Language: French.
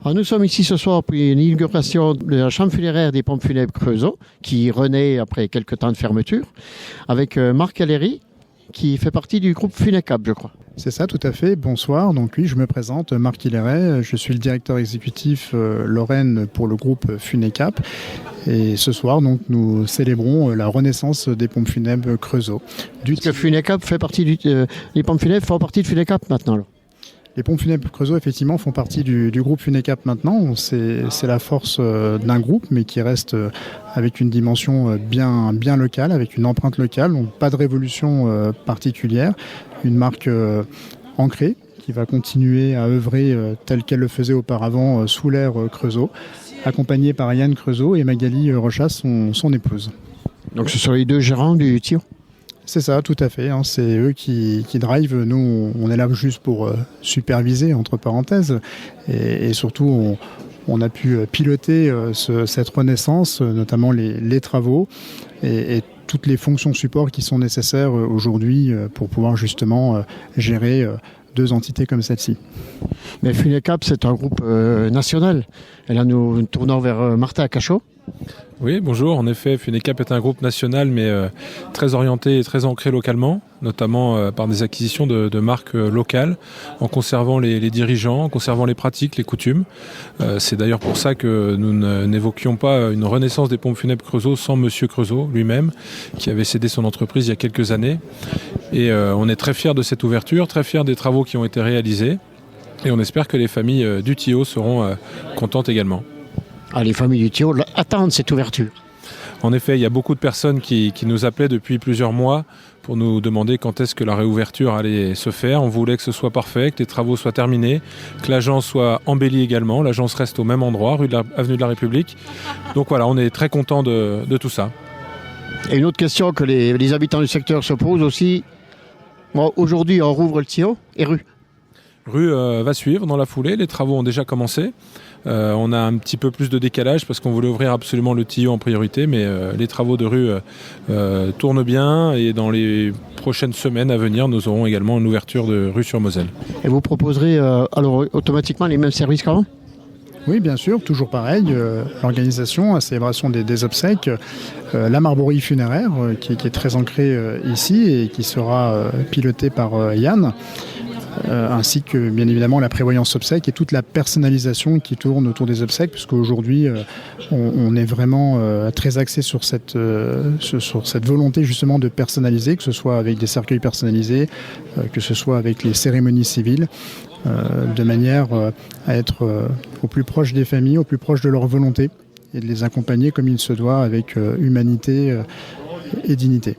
Alors nous sommes ici ce soir pour une inauguration de la chambre funéraire des pompes funèbres Creusot, qui renaît après quelques temps de fermeture, avec Marc Aléry, qui fait partie du groupe Funecap, je crois. C'est ça, tout à fait. Bonsoir. Donc oui, je me présente, Marc Aléry. Je suis le directeur exécutif Lorraine pour le groupe Funecap. Et ce soir, donc, nous célébrons la renaissance des pompes funèbres Creusot. Parce que Funecap fait partie les pompes funèbres font partie de Funecap maintenant, là. Les pompes funèbres Creusot, effectivement, font partie du groupe Funecap maintenant. C'est la force d'un groupe, mais qui reste avec une dimension bien locale, avec une empreinte locale. Donc pas de révolution particulière. Une marque ancrée qui va continuer à œuvrer telle qu'elle le faisait auparavant sous l'ère Creusot, accompagnée par Yann Creusot et Magali Rochas, son épouse. Donc ce sont les deux gérants du TIO. C'est ça, tout à fait. C'est eux qui drivent. Nous, on est là juste pour superviser, entre parenthèses. Et surtout, on a pu piloter cette renaissance, notamment les travaux et toutes les fonctions support qui sont nécessaires aujourd'hui pour pouvoir justement gérer deux entités comme celle-ci. Mais Funecap, c'est un groupe national. Et là, nous tournons vers Martin Cachot. Oui, bonjour. En effet, Funecap est un groupe national, mais très orienté et très ancré localement, notamment par des acquisitions de marques locales, en conservant les dirigeants, en conservant les pratiques, les coutumes. C'est d'ailleurs pour ça que nous n'évoquions pas une renaissance des pompes funèbres Creusot sans Monsieur Creusot lui-même, qui avait cédé son entreprise il y a quelques années. Et on est très fiers de cette ouverture, très fiers des travaux qui ont été réalisés. Et on espère que les familles du TIO seront contentes également. Ah, les familles du TIO attendent cette ouverture. En effet, il y a beaucoup de personnes qui nous appelaient depuis plusieurs mois pour nous demander quand est-ce que la réouverture allait se faire. On voulait que ce soit parfait, que les travaux soient terminés, que l'agence soit embellie également. L'agence reste au même endroit, avenue de la République. Donc voilà, on est très contents de tout ça. Et une autre question que les habitants du secteur se posent aussi. Bon, aujourd'hui, on rouvre le TIO et rue. Rue va suivre dans la foulée. Les travaux ont déjà commencé. On a un petit peu plus de décalage parce qu'on voulait ouvrir absolument le TIO en priorité, mais les travaux de rue tournent bien et dans les prochaines semaines à venir, nous aurons également une ouverture de rue sur Moselle. Et vous proposerez alors automatiquement les mêmes services qu'avant ? Oui, bien sûr, toujours pareil. L'organisation, la célébration des obsèques, la marborie funéraire qui est très ancrée ici et qui sera pilotée par Yann. Ainsi que bien évidemment la prévoyance obsèques et toute la personnalisation qui tourne autour des obsèques, puisqu'aujourd'hui on est vraiment très axé sur cette volonté justement de personnaliser, que ce soit avec des cercueils personnalisés, que ce soit avec les cérémonies civiles, de manière à être au plus proche des familles, au plus proche de leur volonté et de les accompagner comme il se doit avec humanité et dignité.